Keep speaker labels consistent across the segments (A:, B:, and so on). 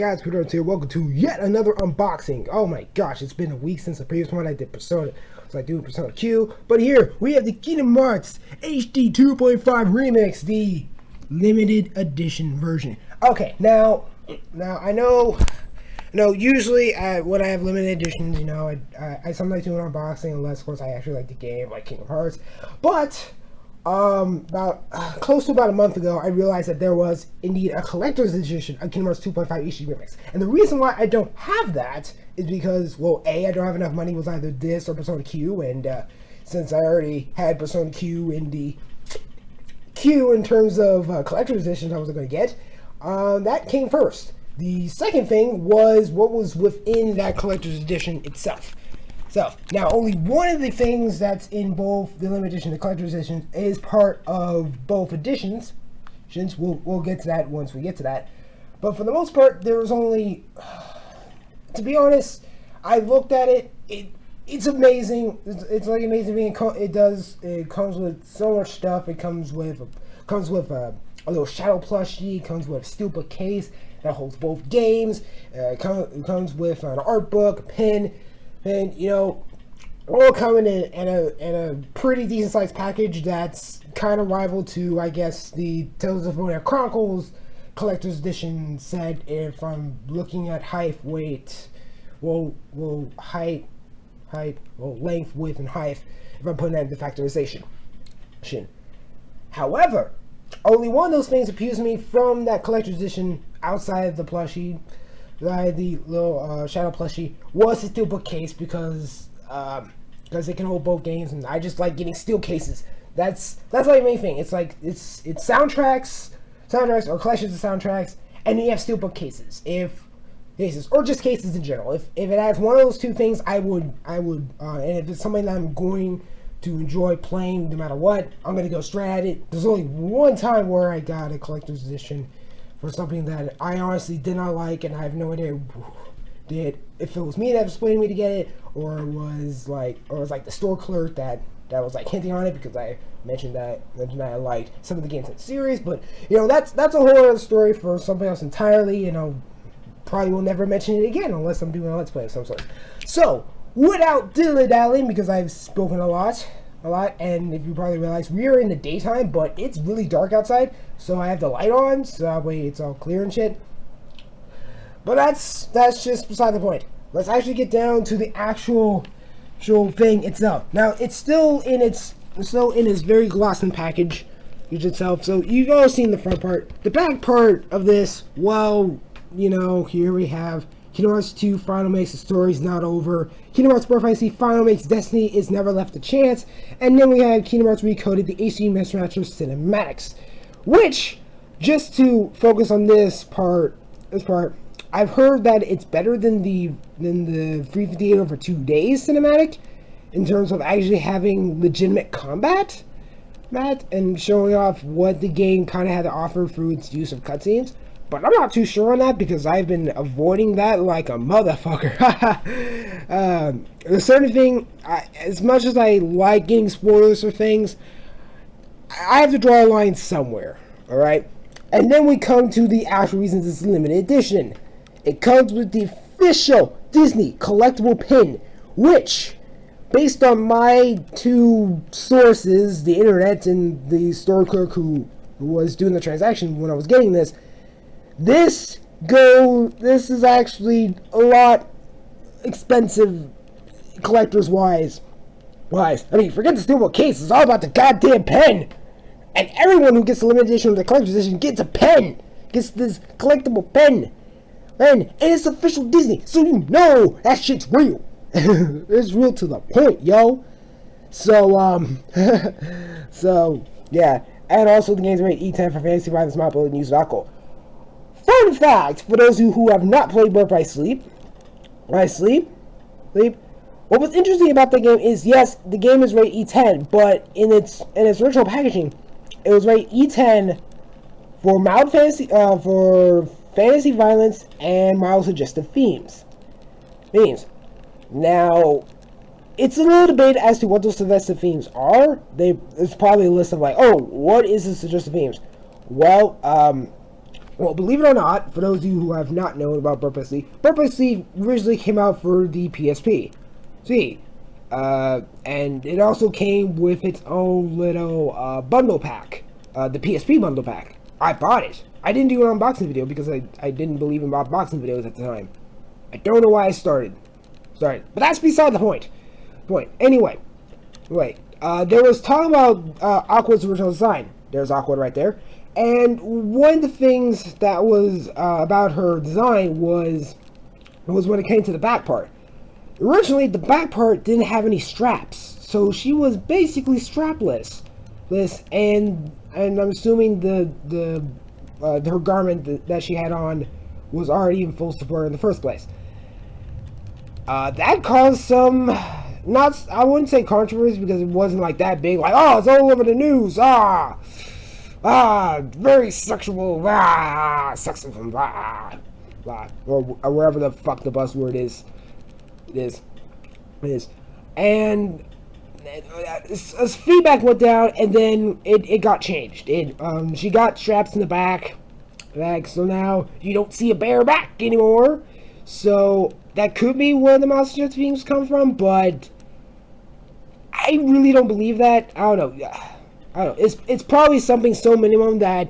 A: guys, COMPUTEROSIS here. Welcome to yet another unboxing. Oh my gosh, it's been a week since the previous one I did Persona. So I do Persona Q. But here, we have the Kingdom Hearts HD 2.5 Remix, the limited edition version. Okay, now I know, usually when I have limited editions, I sometimes do an unboxing unless, of course, I actually like the game, like Kingdom Hearts. But close to about a month ago, I realized that there was indeed a collector's edition of Kingdom Hearts 2.5 HD Remix. And the reason why I don't have that is because, well, A, I don't have enough money. It was either this or Persona Q, and since I already had Persona Q in the queue in terms of collector's editions I was going to get, that came first. The second thing was what was within that collector's edition itself. Now, only one of the things that's in both the limited edition and the collector's edition is part of both editions. Since we'll get to that once we get to that. But for the most part, there was only, to be honest, I looked at it. It's amazing. It's like amazing. It comes with so much stuff. It comes with a little shadow plushie. It comes with a steelbook case that holds both games. It comes with an art book, a pen. And, all coming in a pretty decent sized package that's kind of rival to, I guess, the Tales of Phoenix Chronicles collector's edition set. If I'm looking at height, weight, length, width, and height, if I'm putting that into factorization. However, only one of those things appeals to me from that collector's edition outside of the plushie. The little shadow plushie was a steelbook case because it can hold both games, and I just like getting steel cases. That's like the main thing. It's like it's soundtracks or collections of soundtracks, and then you have steelbook cases, or just cases in general. If it has one of those two things, I would, and if it's something that I'm going to enjoy playing no matter what, I'm gonna go straight at it. There's only one time where I got a collector's edition for something that I honestly did not like, and I have no idea if it was me that was persuading me to get it, or it was like the store clerk that was like hinting on it, because I mentioned that I liked some of the games in the series. But that's a whole other story for something else entirely, probably will never mention it again unless I'm doing a let's play of some sort. So without dilly-dallying, because I've spoken a lot, and if you probably realize, we are in the daytime, but it's really dark outside, so I have the light on, so that way it's all clear and shit. But that's just beside the point. Let's actually get down to the actual thing itself. Now, it's still in its very glossy package itself, so you've all seen the front part. The back part of this, well, here we have Kingdom Hearts 2 Final Makes the Story's Not Over. Kingdom Hearts Birth Fantasy Final Makes Destiny Is Never Left a Chance. And then we have Kingdom Hearts Recoded, the HD Master Cinematics. Which, just to focus on this part, I've heard that it's better than the 358 over 2 days cinematic in terms of actually having legitimate combat, and showing off what the game kind of had to offer through its use of cutscenes. But I'm not too sure on that, because I've been avoiding that like a motherfucker. The certain thing, as much as I like getting spoilers for things, I have to draw a line somewhere, alright? And then we come to the actual reasons it's a limited edition. It comes with the official Disney collectible pin, which, based on my two sources, the internet and the store clerk who was doing the transaction when I was getting this, this is actually a lot expensive collectors wise. I mean, forget the steelbook case, it's all about the goddamn pen. And everyone who gets the limited edition of the collector's edition gets a pen, gets this collectible pen. And it's official Disney, so that shit's real. It's real to the point, yo. So yeah. And also the game's rated E10 for fantasy violence, mobility, and use of alcohol. Fun fact, for those who have not played Birth by Sleep, what was interesting about the game is, yes, the game is rated E10, but in its original packaging, it was rated E10 for mild fantasy, for fantasy violence and mild suggestive themes. Now, it's a little debate as to what those suggestive themes are. There's probably a list of like, oh, what is the suggestive themes? Well, Well, believe it or not, for those of you who have not known about Burp Sleeve originally came out for the PSP. See, and it also came with its own little bundle pack, the PSP bundle pack. I bought it. I didn't do an unboxing video because I didn't believe in unboxing videos at the time. I don't know why I started, but that's beside the point. Anyway, there was talk about Aqua's original design. There's Aqua right there. And one of the things that was about her design was when it came to the back part. Originally, the back part didn't have any straps, so she was basically strapless. And I'm assuming her garment that she had on was already in full support in the first place. That caused some, I wouldn't say controversy because it wasn't like that big, like, oh, it's all over the news, very sexual, sexism, blah, or wherever the fuck the buzzword is. It is. And as feedback went down, and then it got changed. She got straps in the back, so now you don't see a bare back anymore. So that could be where the mouse things come from, but I really don't believe that. I don't know. It's probably something so minimum that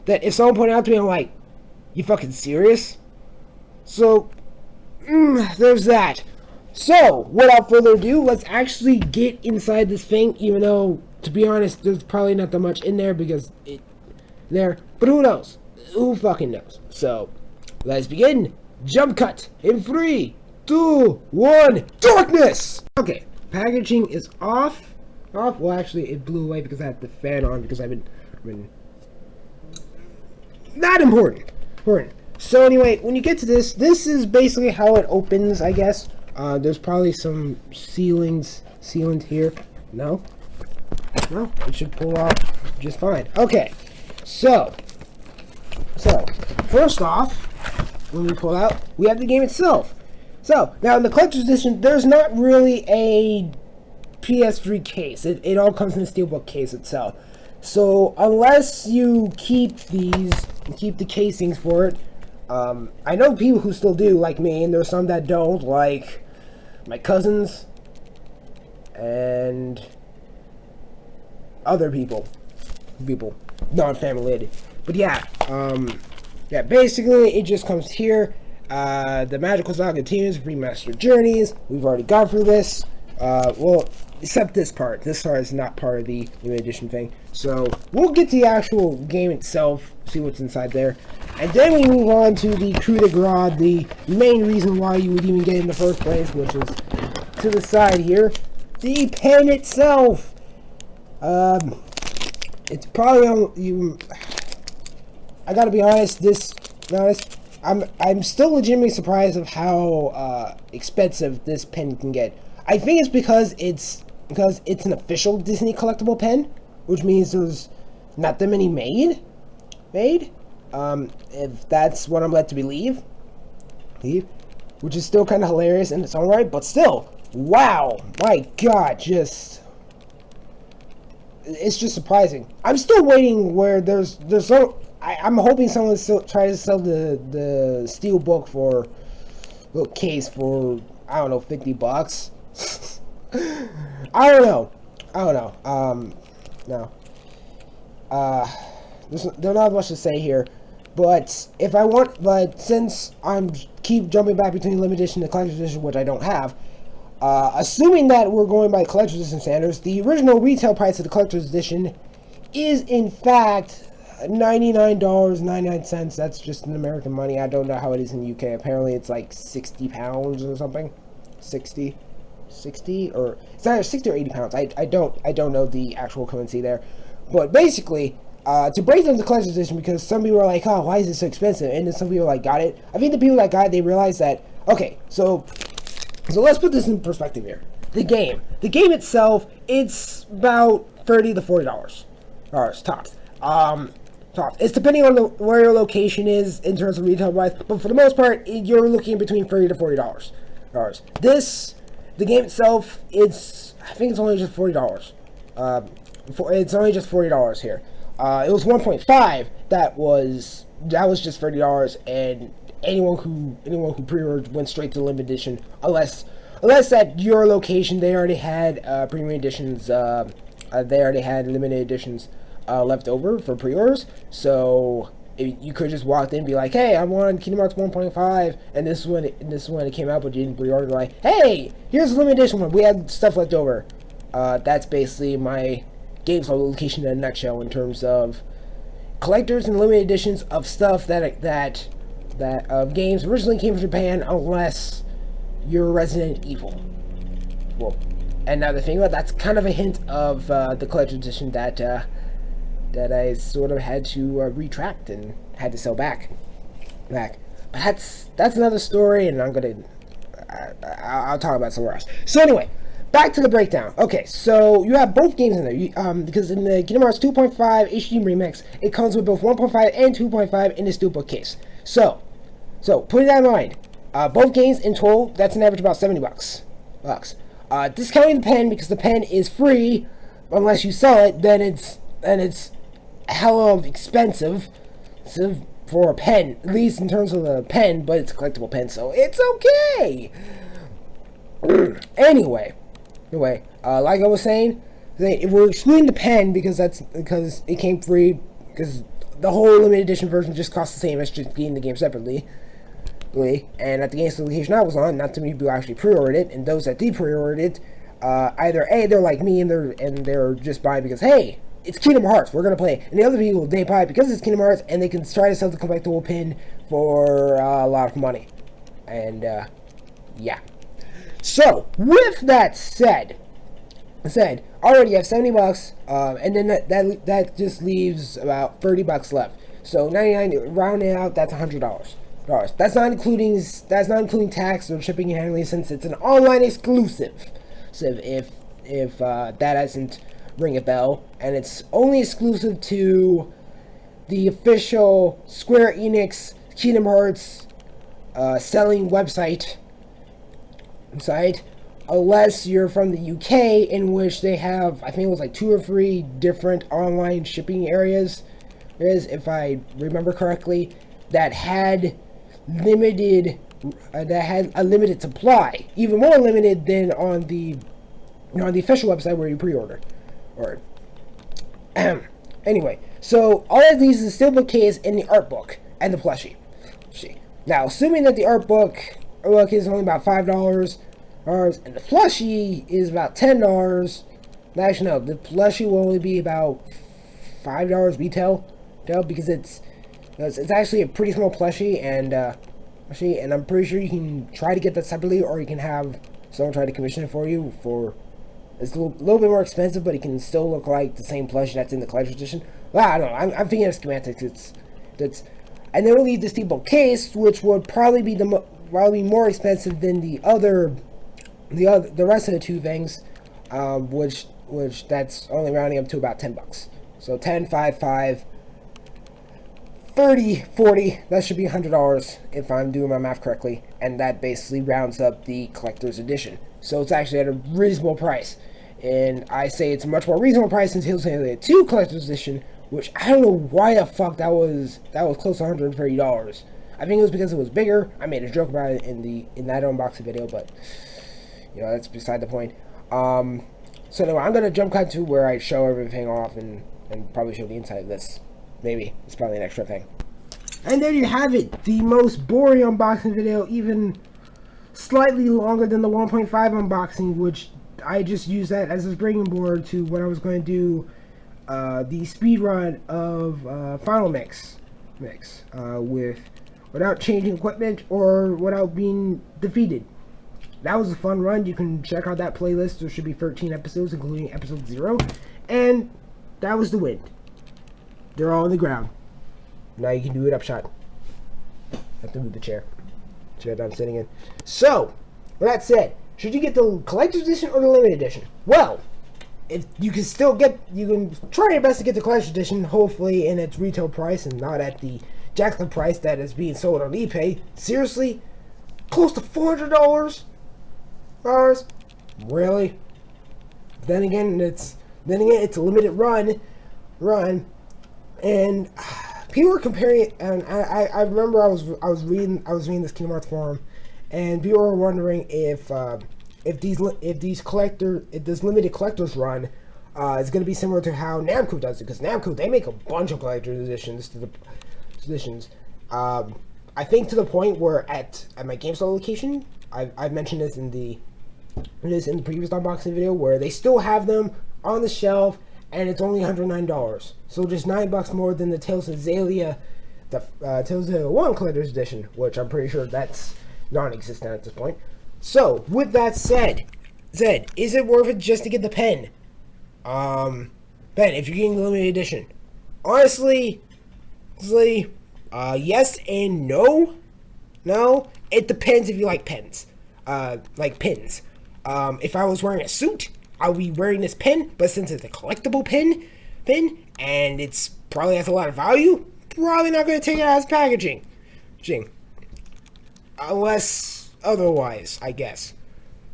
A: if someone pointed out to me, I'm like, you fucking serious? So, there's that. So, without further ado, let's actually get inside this thing, even though, to be honest, there's probably not that much in there because but who knows? Who fucking knows? So, let's begin. Jump cut in 3, 2, 1, darkness! Okay, packaging is off. Well, actually, it blew away because I had the fan on because I've been not important. So anyway, when you get to this is basically how it opens, I guess. There's probably some sealant here. No, it should pull off just fine. Okay, so first off, when we pull out, we have the game itself. So now in the collector's edition, there's not really a PS3 case. It all comes in the steelbook case itself. So unless you keep the casings for it, I know people who still do, like me, and there's some that don't, like my cousins and other people non-family related. But yeah, basically it just comes here. The Magical Saga continues, remastered journeys. We've already gone through this. Well, except this part. This part is not part of the new edition thing. So we'll get to the actual game itself, see what's inside there, and then we move on to the coup de grace, the main reason why you would even get in the first place, which is to the side here, the pen itself. It's probably on you. I gotta be honest. I'm still legitimately surprised of how expensive this pen can get. I think it's because it's an official Disney collectible pen, which means there's not that many made. If that's what I'm led to believe, which is still kind of hilarious in its own right, but still, wow, my God, it's just surprising. I'm still waiting where there's some. I'm hoping someone still tries to sell the steel book for little case for, I don't know, $50. I don't know. No. There's not much to say here, but since I'm keep jumping back between limited edition and collector's edition, which I don't have, assuming that we're going by collector's edition standards, the original retail price of the collector's edition is in fact $99.99. That's just in American money. I don't know how it is in the UK. Apparently it's like £60 or something. 60 or it's either 60 or 80 pounds. I don't know the actual currency there, but basically to break down the collector's edition, because some people are like, oh, why is it so expensive, and then some people are like, got it. I think the people that got it, they realized that, okay, so let's put this in perspective here. The game itself, it's about $30 to $40 tops. It's depending on where your location is in terms of retail price, but for the most part, you're looking between $30 to $40. The game itself, I think it's only just $40. It's only just $40 here. It was 1.5 that was that was just $30, and anyone who pre-ordered went straight to the limited edition, unless at your location they already had premium editions. They already had limited editions left over for pre-orders, so you could just walk in and be like, hey, I want Kingdom Hearts 1.5, and this is when it came out, but you didn't pre-order. Like, hey, here's the limited edition one. We had stuff left over. That's basically my games location in a nutshell in terms of collectors and limited editions of stuff that games originally came from Japan, unless you're Resident Evil. Well, and now the thing about that's kind of a hint of the collector's edition that I sort of had to retract and had to sell back. But that's another story, and I'll talk about it somewhere else. So anyway, back to the breakdown. Okay, so you have both games in there. Because in the Kingdom Hearts 2.5 HD Remix, it comes with both 1.5 and 2.5 in this steelbook case. So putting that in mind, both games in total, that's an average about $70 bucks. Discounting the pen, because the pen is free unless you sell it, then it's hella expensive for a pen, at least in terms of the pen, but it's a collectible pen, so it's okay. Anyway, like I was saying, if we're excluding the pen because it came free, because the whole limited edition version just costs the same as just getting the game separately. And at the games location I was on, not too many people actually pre-ordered it, and those that did pre-order it, either A, they're like me and they're just buying because, hey, it's Kingdom Hearts, we're gonna play, and the other people, they buy it because it's Kingdom Hearts, and they can try to sell the collectible pin for a lot of money. And yeah. So with that said, already you have $70, and then that just leaves about $30 left. So 99 rounding out, that's $100. That's not including tax or shipping and handling, since it's an online exclusive. So if that doesn't ring a bell, and it's only exclusive to the official Square Enix Kingdom Hearts selling website, unless you're from the UK, in which they have, I think it was like 2 or 3 different online shipping areas, if I remember correctly, that had a limited supply, even more limited than on the official website where you pre-order. Or anyway, so all of these is the steelbook case and the art book and the plushie. Now, assuming that the art book is only about $5, and the plushie is about $10. Actually, no, the plushie will only be about $5 retail, because it's actually a pretty small plushie, and I'm pretty sure you can try to get that separately, or you can have someone try to commission it for you for. It's a little bit more expensive, but it can still look like the same plushie that's in the collector's edition. Well, I don't know. I'm thinking of schematics. And then we'll leave the steelbook case, which would probably be more expensive than the rest of the 2 things, which that's only rounding up to about $10. So 10, 5, 5, 30, 40. That should be $100 if I'm doing my math correctly, and that basically rounds up the collector's edition. So it's actually at a reasonable price, and I say it's a much more reasonable price since Xillia 2 collector's edition, which I don't know why the fuck that was close to $130. I think it was because it was bigger. I made a joke about it in that unboxing video, but that's beside the point. So anyway, I'm gonna jump cut to where I show everything off and probably show the inside of this. Maybe it's probably an extra thing. And there you have it, the most boring unboxing video, even slightly longer than the 1.5 unboxing, which I just used that as a springboard to when I was going to do the speed run of Final Mix without changing equipment or without being defeated. That was a fun run. You can check out that playlist. There should be 13 episodes, including episode 0, and that was the wind. They're all on the ground. Now you can do it upshot. I have to move the chair that I'm sitting in. So, with that said, should you get the collector's edition or the limited edition? Well, if you can you can try your best to get the collector's edition, hopefully in its retail price and not at the jacked price that is being sold on eBay. Seriously? Close to $400? Really? Then again, it's a limited run, and people were comparing it, and I remember I was reading this Kingdom Hearts forum, and people were wondering if this limited collector's run is going to be similar to how Namco does it, because Namco, they make a bunch of collector's editions to the editions. I think to the point where at my GameStop location, I've mentioned this in the previous unboxing video, where they still have them on the shelf, and it's only $109. So just $9 more than the Tales of Xillia, the Tales of Xillia 1 collector's edition, which I'm pretty sure that's non-existent at this point. So with that said, is it worth it just to get the pen? Ben, if you're getting the limited edition, honestly, yes and no. No, it depends if you like pens. Like pins. If I was wearing a suit, I would be wearing this pen, but since it's a collectible pen, and it's probably has a lot of value, probably not going to take it out as packaging. Unless otherwise, I guess.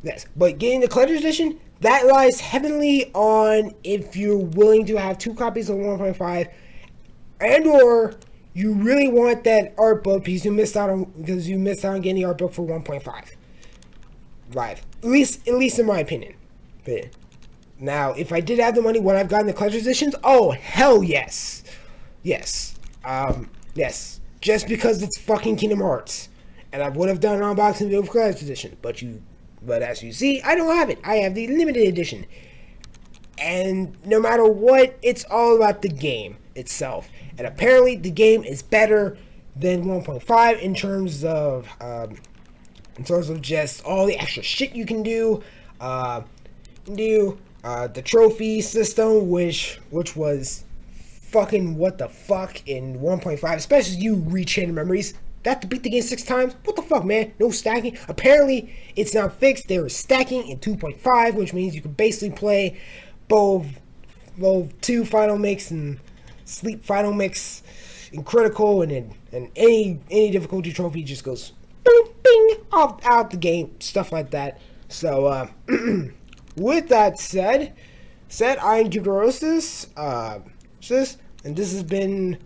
A: Yes, but getting the collector's edition, that lies heavily on if you're willing to have 2 copies of 1.5, and or you really want that art book because you missed out on getting the art book for 1.5. Right. At least in my opinion. But now, if I did have the money, would I've gotten the collector's editions? Oh, hell yes. Yes. Yes. Just because it's fucking Kingdom Hearts. And I would have done an unboxing video for collector's edition. But as you see, I don't have it. I have the limited edition. And no matter what, it's all about the game itself. And apparently, the game is better than 1.5 in terms of just all the extra shit you can do. The trophy system, which was fucking what the fuck in 1.5, especially you rechain memories. That to beat the game 6 times? What the fuck, man? No stacking. Apparently, it's now fixed. There is stacking in 2.5, which means you can basically play both 2 final mix and sleep final mix in critical, and any difficulty trophy just goes boom, bing, out the game, stuff like that. So, with that said, I'm COMPUTEROSIS, and this has been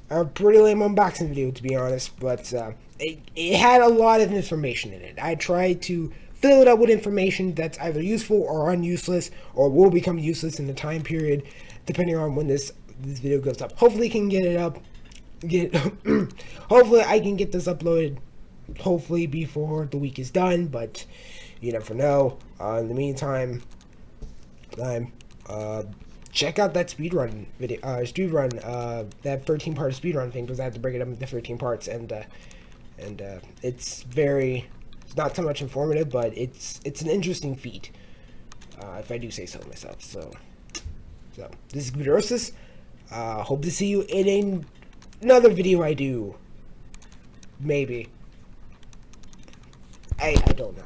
A: a pretty lame unboxing video, to be honest, but it had a lot of information in it. I tried to fill it up with information that's either useful or useless, or will become useless in the time period, depending on when this video goes up. Hopefully, I can get it up. Hopefully, I can get this uploaded. Hopefully, before the week is done, but you never know. In the meantime, check out that speedrun video. That 13-part speedrun thing, because I have to break it up into 13 parts, and it's not so much informative, but it's an interesting feat, if I do say so myself. So this is COMPUTEROSIS. Hope to see you in another video I do. Maybe. I don't know.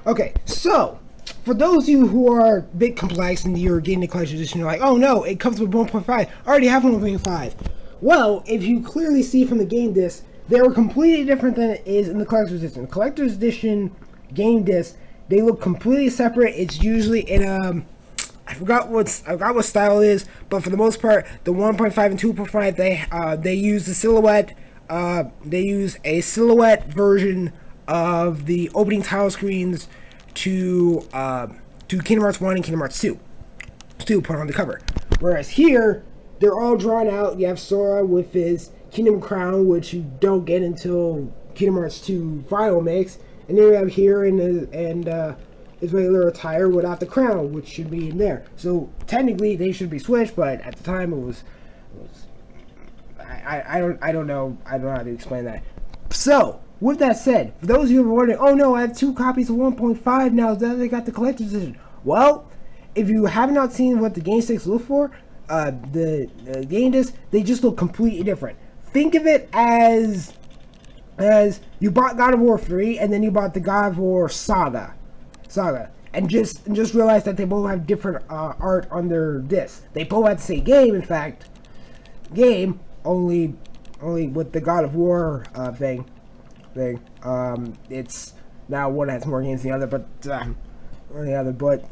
A: Okay, so for those of you who are a bit complex and you're getting the collector's edition, you're like, oh no, it comes with 1.5. I already have 1.5. Well, if you clearly see from the game disc, they were completely different than it is in the collector's edition. The collector's edition game disc, they look completely separate. It's usually in I forgot what style it is, but for the most part, the 1.5 and 2.5 they use the silhouette. They use a silhouette version of the opening title screens to Kingdom Hearts 1 and Kingdom Hearts 2 put on the cover. Whereas here, they're all drawn out. You have Sora with his Kingdom Crown, which you don't get until Kingdom Hearts 2 final mix, and then you have here his regular attire without the crown, which should be in there. So technically they should be switched, but at the time it was I don't know how to explain that. So with that said, for those of you who are wondering, oh no, I have 2 copies of 1.5 now, then they got the collector's edition. Well, if you have not seen what the game sticks look for, the game discs, they just look completely different. Think of it as you bought God of War 3 and then you bought the God of War Saga. and just realize that they both have different art on their discs. They both have the same game, in fact. Game only with the God of War thing. It's now one has more games than the other, but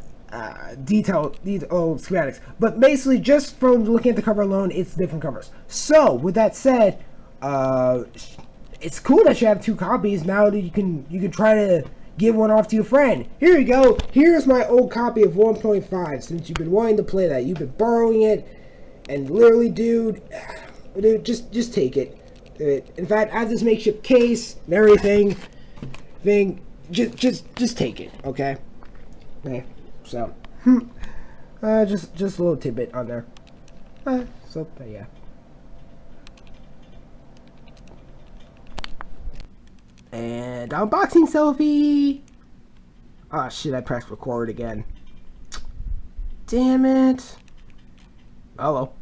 A: detailed schematics. But basically, just from looking at the cover alone, it's different covers. So with that said, it's cool that you have 2 copies. Now that you can try to give one off to your friend. Here you go. Here's my old copy of 1.5. Since you've been wanting to play that, you've been borrowing it, and literally, dude, just take it. In fact, I have this makeshift case and everything. Just take it, okay? Okay. So, just a little tidbit on there. So yeah. And unboxing selfie. Oh shit! I pressed record again. Damn it. Oh well.